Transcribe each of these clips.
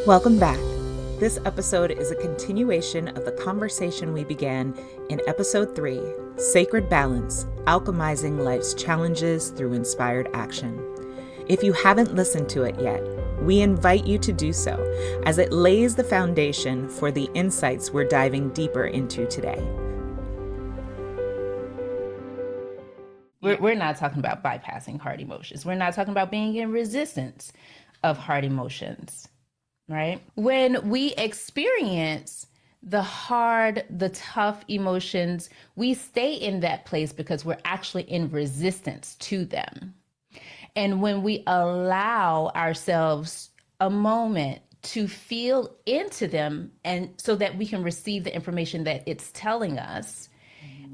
Welcome back. This episode is a continuation of the conversation we began in episode 3, Sacred Balance, Alchemizing Life's Challenges Through Inspired Action. If you haven't listened to it yet, we invite you to do so, as it lays the foundation for the insights we're diving deeper into today. We're not talking about bypassing hard emotions. We're not talking about being in resistance of hard emotions, right? When we experience the hard, the tough emotions, we stay in that place because we're actually in resistance to them. And when we allow ourselves a moment to feel into them, and so that we can receive the information that it's telling us,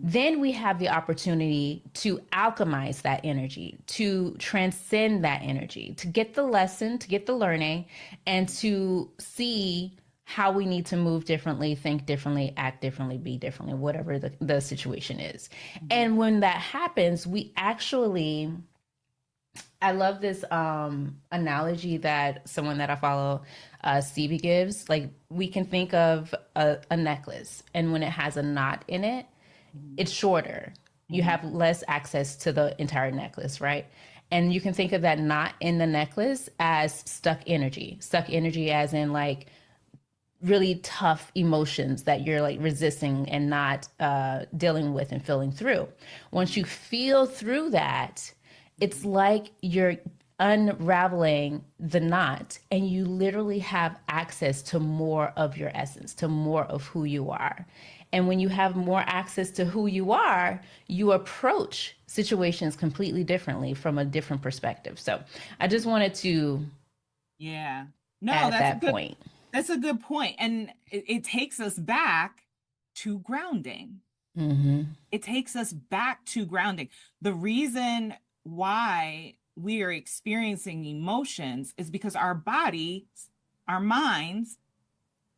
then we have the opportunity to alchemize that energy, to transcend that energy, to get the lesson, to get the learning, and to see how we need to move differently, think differently, act differently, be differently, whatever the situation is. Mm-hmm. And when that happens, we actually, I love this analogy that someone that I follow, Stevie, gives. Like, we can think of a necklace, and when it has a knot in it, it's shorter. You have less access to the entire necklace, right? And you can think of that knot in the necklace as stuck energy as in like really tough emotions that you're like resisting and not dealing with and feeling through. Once you feel through that, it's like you're unraveling the knot, and you literally have access to more of your essence, to more of who you are. And when you have more access to who you are, you approach situations completely differently from a different perspective. So I just wanted to add that point. That's a good point. And it takes us back to grounding. Mm-hmm. It takes us back to grounding. The reason why we are experiencing emotions is because our bodies, our minds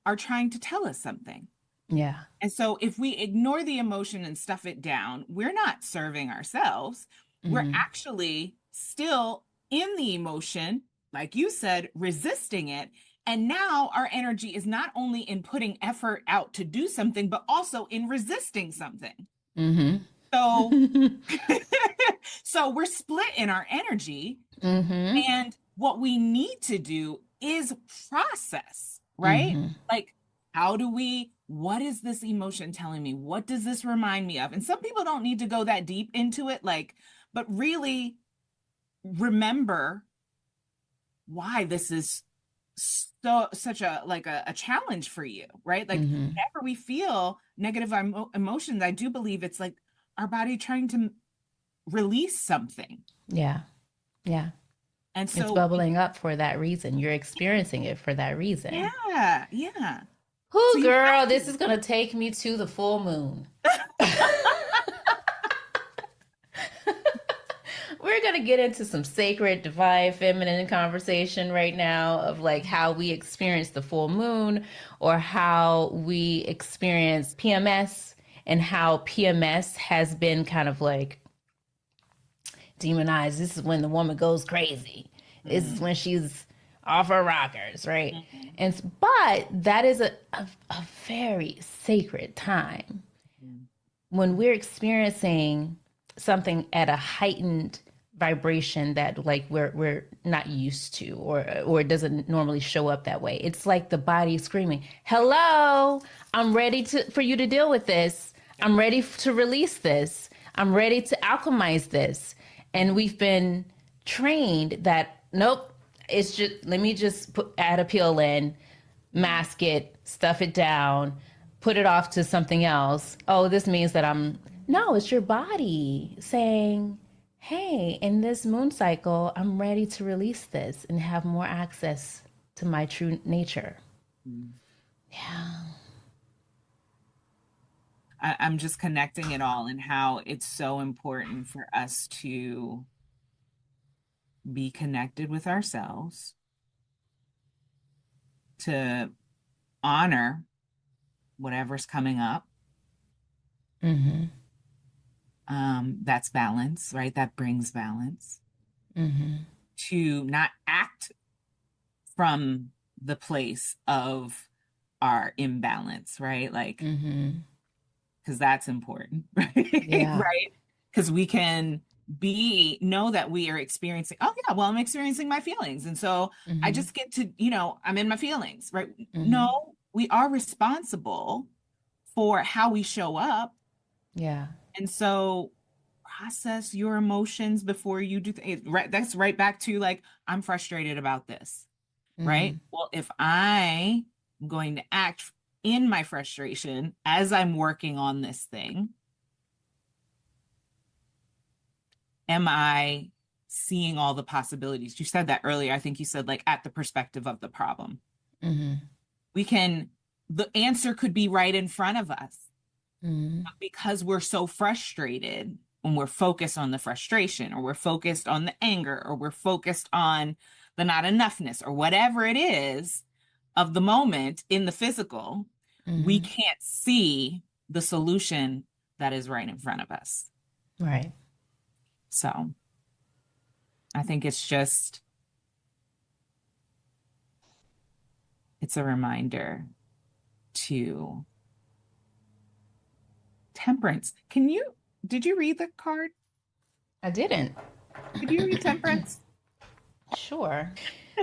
are trying to tell us something. Yeah. And so if we ignore the emotion and stuff it down, we're not serving ourselves. Mm-hmm. We're actually still in the emotion, like you said, resisting it. And now our energy is not only in putting effort out to do something, but also in resisting something. Mm-hmm. So we're split in our energy. Mm-hmm. And what we need to do is process, right? Mm-hmm. Like, what is this emotion telling me? What does this remind me of? And some people don't need to go that deep into it, but really remember why this is such a challenge for you, right? Like, mm-hmm. Whenever we feel negative emotions, I do believe it's like our body trying to release something. Yeah. Yeah. And so it's bubbling up for that reason. You're experiencing it for that reason. Yeah. Yeah. Whoo, girl, this is going to take me to the full moon. We're going to get into some sacred, divine, feminine conversation right now of like how we experience the full moon, or how we experience PMS, and how PMS has been kind of like demonized. This is when the woman goes crazy. Mm-hmm. This is when she's off her rockers, right? Mm-hmm. But that is a very sacred time. Mm-hmm. When we're experiencing something at a heightened vibration that like we're not used to, or it doesn't normally show up that way. It's like the body screaming, "Hello, I'm ready for you to deal with this. I'm ready to release this. I'm ready to alchemize this." And we've been trained that, nope, it's just, let me just add a pill in, mask it, stuff it down, put it off to something else. Oh, this means that no, it's your body saying, hey, in this moon cycle, I'm ready to release this and have more access to my true nature. Mm. Yeah. I'm just connecting it all, and how it's so important for us to be connected with ourselves, to honor whatever's coming up. Mm-hmm. That's balance, right? That brings balance. Mm-hmm. To not act from the place of our imbalance, right? Like, Mm-hmm. because that's important, right? Yeah. Right? Because we can know that we are experiencing, oh yeah, well, I'm experiencing my feelings. And so I Mm-hmm. just get to, I'm in my feelings, right? Mm-hmm. No, we are responsible for how we show up. Yeah. And so process your emotions before you do right. That's right back to like, I'm frustrated about this, Mm-hmm. right? Well, if I am going to act in my frustration as I'm working on this thing, am I seeing all the possibilities? You said that earlier. I think you said like at the perspective of the problem. Mm-hmm. The answer could be right in front of us. Mm-hmm. Because we're so frustrated, when we're focused on the frustration, or we're focused on the anger, or we're focused on the not enoughness, or whatever it is of the moment in the physical, we Mm-hmm. can't see the solution that is right in front of us. Right. So I think it's a reminder to temperance. Did you read the card? I didn't. Did you read temperance? Sure.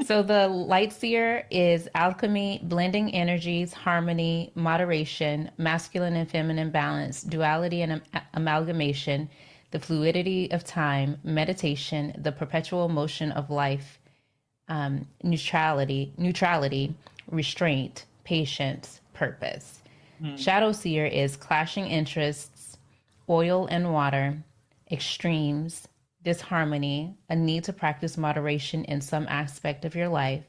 So the light seer is alchemy, blending energies, harmony, moderation, masculine and feminine balance, duality and amalgamation, the fluidity of time, meditation, the perpetual motion of life, neutrality, restraint, patience, purpose. Hmm. Shadow seer is clashing interests, oil and water, extremes, disharmony, a need to practice moderation in some aspect of your life,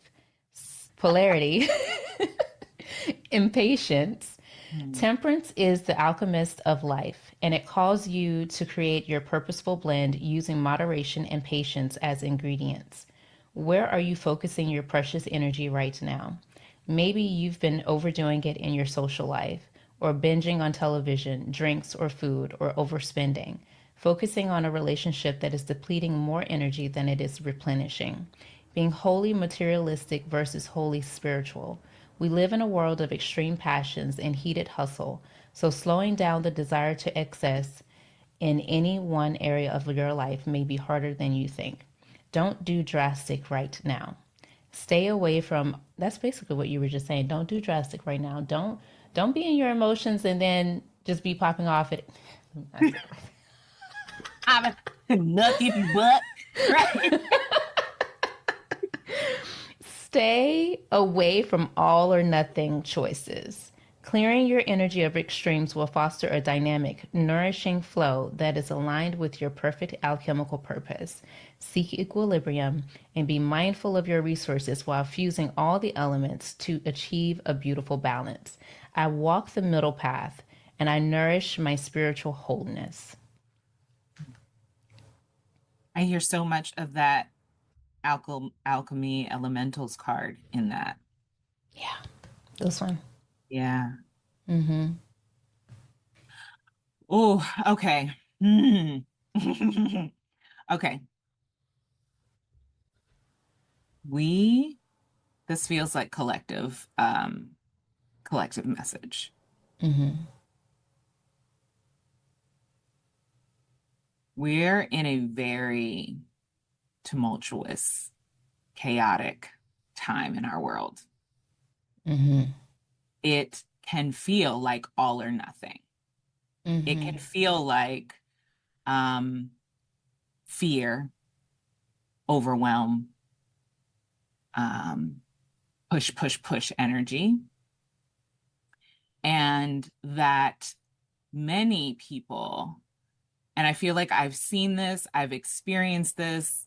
polarity, impatience. Hmm. Temperance is the alchemist of life, and it calls you to create your purposeful blend using moderation and patience as ingredients. Where are you focusing your precious energy right now? Maybe you've been overdoing it in your social life, or binging on television, drinks, or food, or overspending, focusing on a relationship that is depleting more energy than it is replenishing, being wholly materialistic versus wholly spiritual. We live in a world of extreme passions and heated hustle, so slowing down the desire to excess in any one area of your life may be harder than you think. Don't do drastic right now. Stay away from, that's basically what you were just saying. Don't do drastic right now. Don't be in your emotions and then just be popping off at I'm a nuck if you butt, right? Stay away from all or nothing choices. Clearing your energy of extremes will foster a dynamic, nourishing flow that is aligned with your perfect alchemical purpose. Seek equilibrium and be mindful of your resources while fusing all the elements to achieve a beautiful balance. I walk the middle path and I nourish my spiritual wholeness. I hear so much of that alchemy elementals card in that. Yeah, this one. Yeah. Mm-hmm. Oh, okay. Hmm. Okay. We This feels like collective message. Mm-hmm. We're in a very tumultuous, chaotic time in our world. Mm-hmm. It can feel like all or nothing. It Mm-hmm. can feel like um, fear, overwhelm, um, push, push, push energy. And that many people, and I feel like I've seen this, I've experienced this,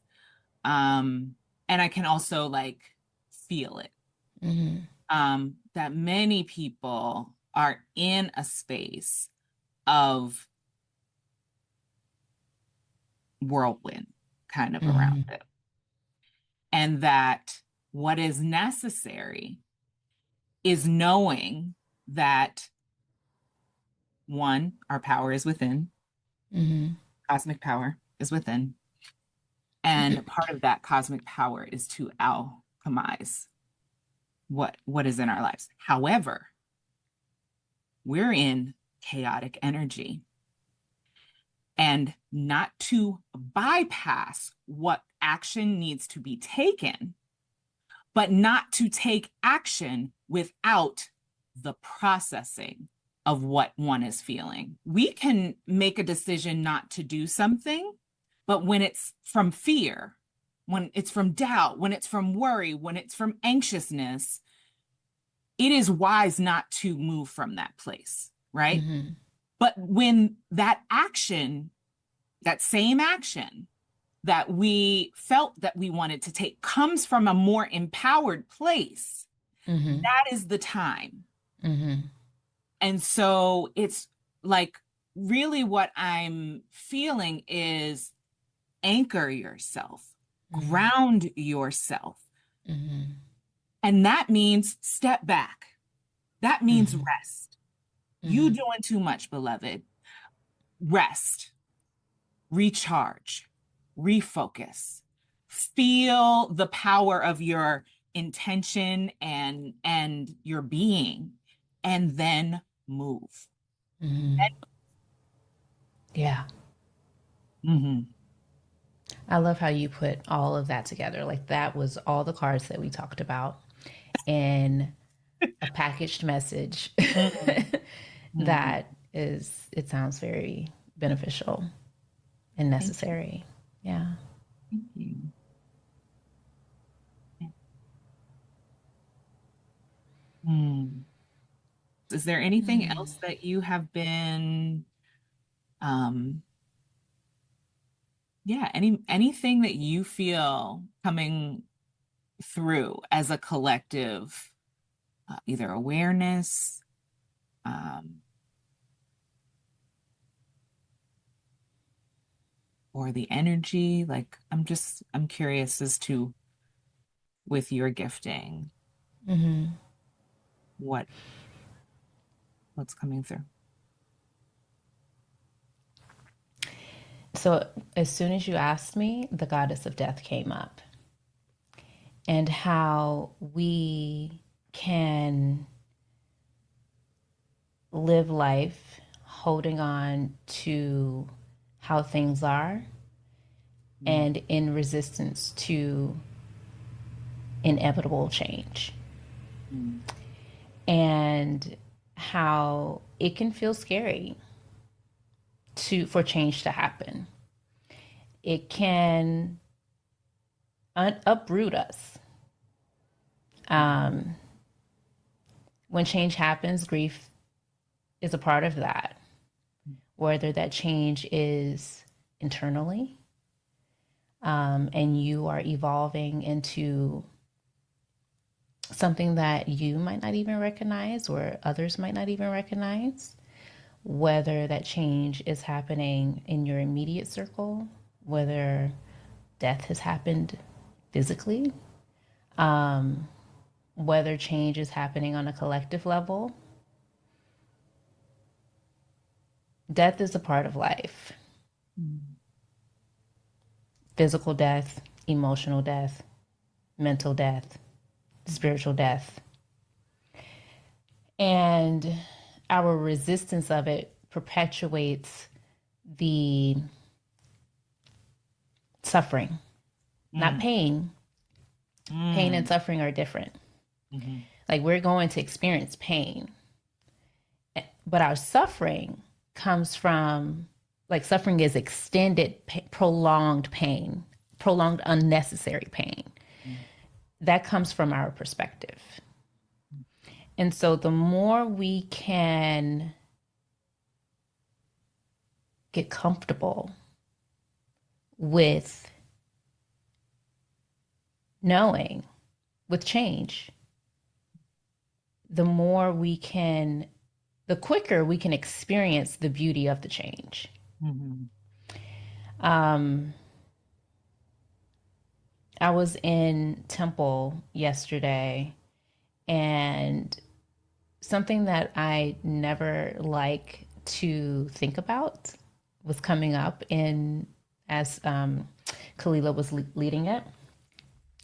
and I can also like feel it. Mm-hmm. That many people are in a space of whirlwind kind of around Mm-hmm. it. And that what is necessary is knowing that one, our power is within, Mm-hmm. cosmic power is within. And part of that cosmic power is to alchemize, what is in our lives. However, we're in chaotic energy, and not to bypass what action needs to be taken, but not to take action without the processing of what one is feeling. We can make a decision not to do something, but when it's from fear, when it's from doubt, when it's from worry, when it's from anxiousness, it is wise not to move from that place, right? Mm-hmm. But when that action, that same action that we felt that we wanted to take comes from a more empowered place, Mm-hmm. that is the time. Mm-hmm. And so it's like really what I'm feeling is anchor yourself, Mm-hmm. ground yourself. Mm-hmm. And that means step back. That means Mm-hmm. rest. You Mm-hmm. doing too much, beloved. Rest, recharge, refocus. Feel the power of your intention and your being, and then move. Mm-hmm. Yeah. Mm-hmm. I love how you put all of that together. Like that was all the cards that we talked about in a packaged message Mm-hmm. that is, it sounds very beneficial and necessary. Yeah. Thank you. Hmm. Is there anything else that you have been, um, yeah, anything that you feel coming through as a collective, either awareness, um, or the energy? Like, I'm curious as to, with your gifting, Mm-hmm. what what's coming through. So as soon as you asked me, the goddess of death came up, and how we can live life holding on to how things are and in resistance to inevitable change. Mm-hmm. And how it can feel scary for change to happen. It can uproot us. When change happens, grief is a part of that. Whether that change is internally, and you are evolving into something that you might not even recognize or others might not even recognize, whether that change is happening in your immediate circle, whether death has happened physically, whether change is happening on a collective level. Death is a part of life. Physical death, emotional death, mental death, spiritual death. And our resistance of it perpetuates the suffering, not pain. Pain and suffering are different. Mm-hmm. Like we're going to experience pain, but our suffering comes from, like, suffering is extended, prolonged pain, prolonged unnecessary pain. That comes from our perspective. And so the more we can get comfortable with knowing, with change, the quicker we can experience the beauty of the change. Mm-hmm. I was in temple yesterday, and something that I never like to think about was coming up as Kalila was leading it.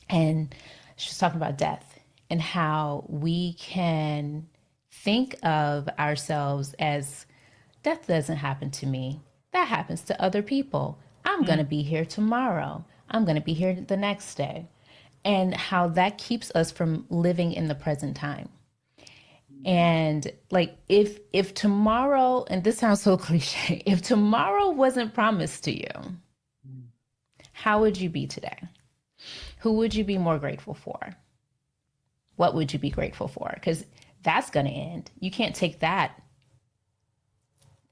And she was talking about death and how we can think of ourselves as death doesn't happen to me. That happens to other people. I'm going to be here tomorrow. I'm going to be here the next day. And how that keeps us from living in the present time. And like if tomorrow, and this sounds so cliche, if tomorrow wasn't promised to you, how would you be today? Who would you be more grateful for? What would you be grateful for? Because that's going to end. You can't take that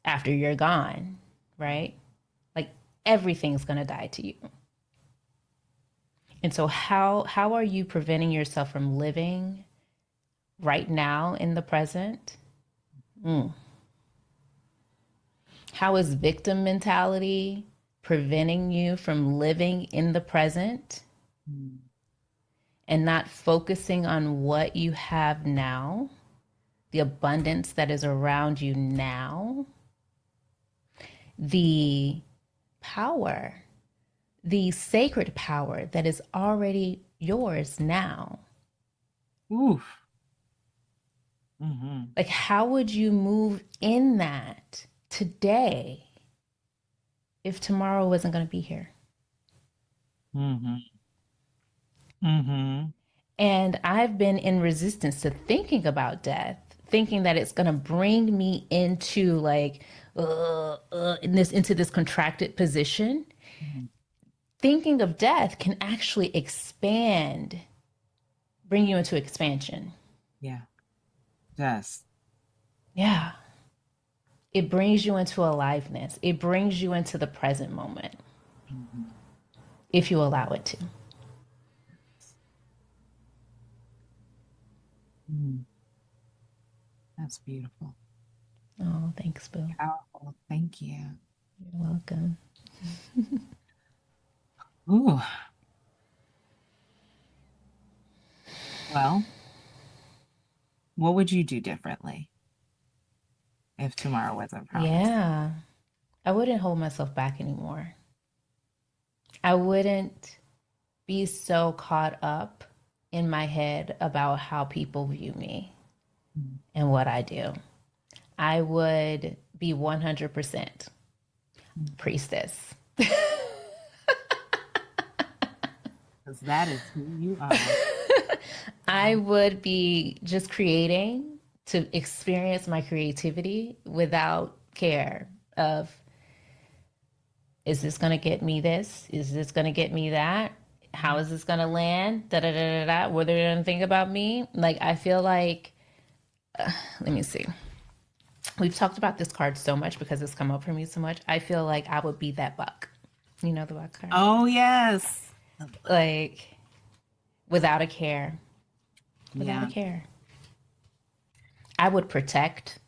after you're gone, right? Like everything's going to die to you. And so how are you preventing yourself from living right now in the present? How is victim mentality preventing you from living in the present and not focusing on what you have now, the abundance that is around you now, the power, the sacred power that is already yours now? Oof. Like, how would you move in that today if tomorrow wasn't going to be here? And I've been in resistance to thinking about death, thinking that it's going to bring me into like into this contracted position. Thinking of death can actually expand, bring you into expansion. Yeah. Yes. Yeah. It brings you into aliveness. It brings you into the present moment if you allow it to. That's beautiful. Oh, thanks, Boo. Powerful. Thank you. You're welcome. Ooh. Well, what would you do differently if tomorrow wasn't promised? Yeah. I wouldn't hold myself back anymore. I wouldn't be so caught up in my head about how people view me and what I do. I would be 100% priestess. Because that is who you are. I would be just creating to experience my creativity without care of, is this going to get me this? Is this going to get me that? How is this going to land? Da da da da da. What are they going to think about me? Like, I feel like, let me see. We've talked about this card so much because it's come up for me so much. I feel like I would be that buck. You know the buck card? Oh, yes. Like, without a care. Without Yeah. a care. I would protect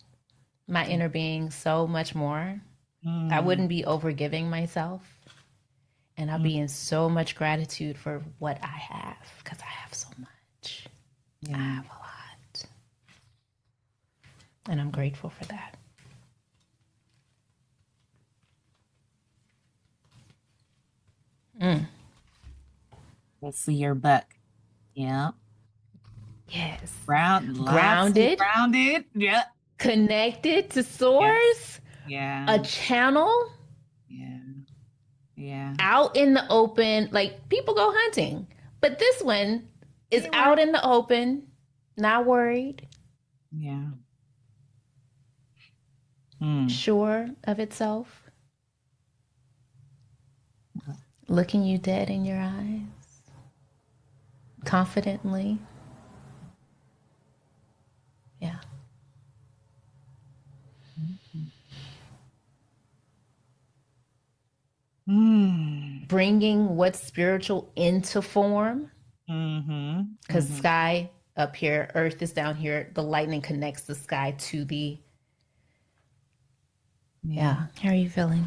my inner being so much more. I wouldn't be overgiving myself. And I'll be in so much gratitude for what I have because I have so much. I have a lot. And I'm grateful for that. We'll see your buck. Yeah. Yes. Grounded. Grounded. Yeah. Connected to source. Yeah. A channel. Yeah. Yeah. Out in the open. Like, people go hunting. But this one is out in the open. Not worried. Yeah. Sure of itself. Looking you dead in your eyes. Confidently. Yeah. Bringing what's spiritual into form. Because sky up here, earth is down here. The lightning connects the sky to the... Yeah. How are you feeling?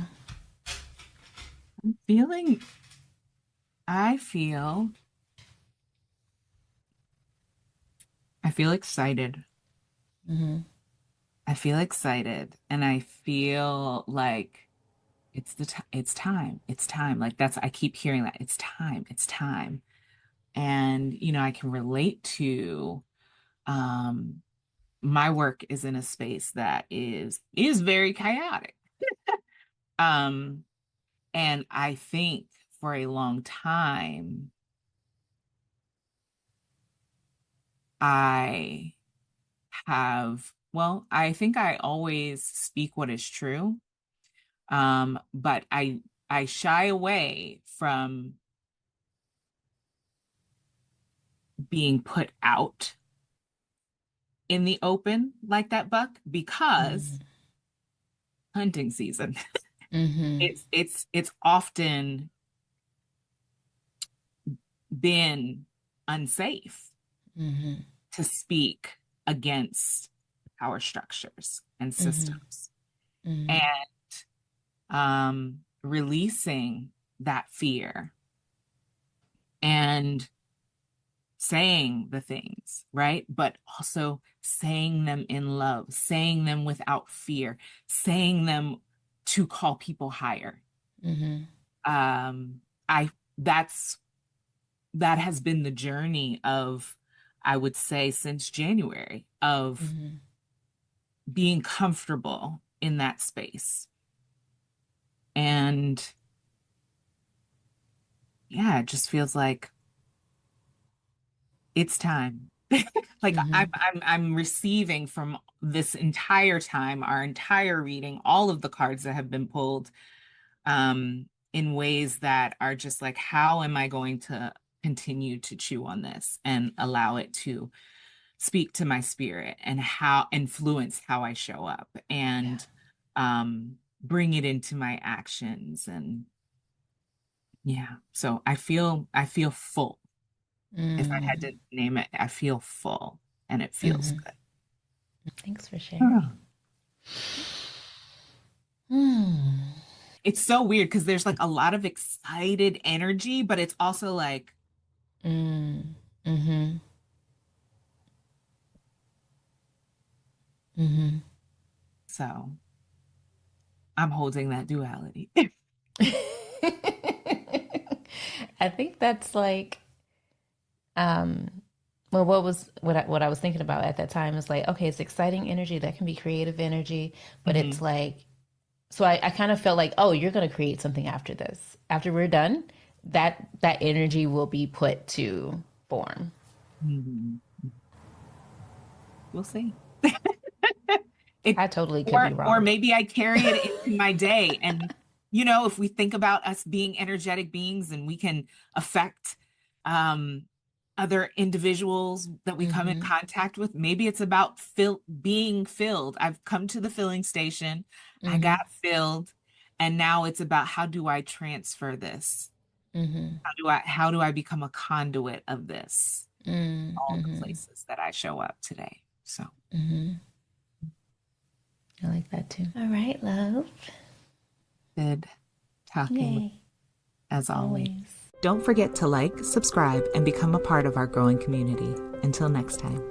I feel excited. I feel excited, and I feel like it's time. Like I keep hearing that. It's time. And, I can relate to, my work is in a space that is very chaotic. Um, and I think for a long time, I I think I always speak what is true. But I shy away from being put out in the open like that buck because hunting season. It's often been unsafe to speak against power structures and systems. And releasing that fear and saying the things, right? But also saying them in love, saying them without fear, saying them to call people higher. I that has been the journey of, I would say, since January, of being comfortable in that space. And yeah, it just feels like it's time. Like I'm receiving from this entire time, our entire reading, all of the cards that have been pulled, in ways that are just like, how am I going to continue to chew on this and allow it to speak to my spirit and how influence how I show up and bring it into my actions. And yeah, so I feel full. If I had to name it, I feel full and it feels good. Thanks for sharing. It's so weird because there's like a lot of excited energy, but it's also like so I'm holding that duality. I think that's like, well, what I was thinking about at that time is like, okay, it's exciting energy that can be creative energy, but it's like, so I kind of felt like, oh, you're going to create something after this. After we're done, that energy will be put to form. We'll see. I totally could be wrong. Or maybe I carry it into my day. And, if we think about us being energetic beings and we can affect other individuals that we come in contact with, maybe it's about being filled. I've come to the filling station. I got filled. And now it's about, how do I transfer this? How do I become a conduit of this? All the places that I show up today. So. I like that too. All right, love. Good talking as always. Don't forget to like, subscribe, and become a part of our growing community. Until next time.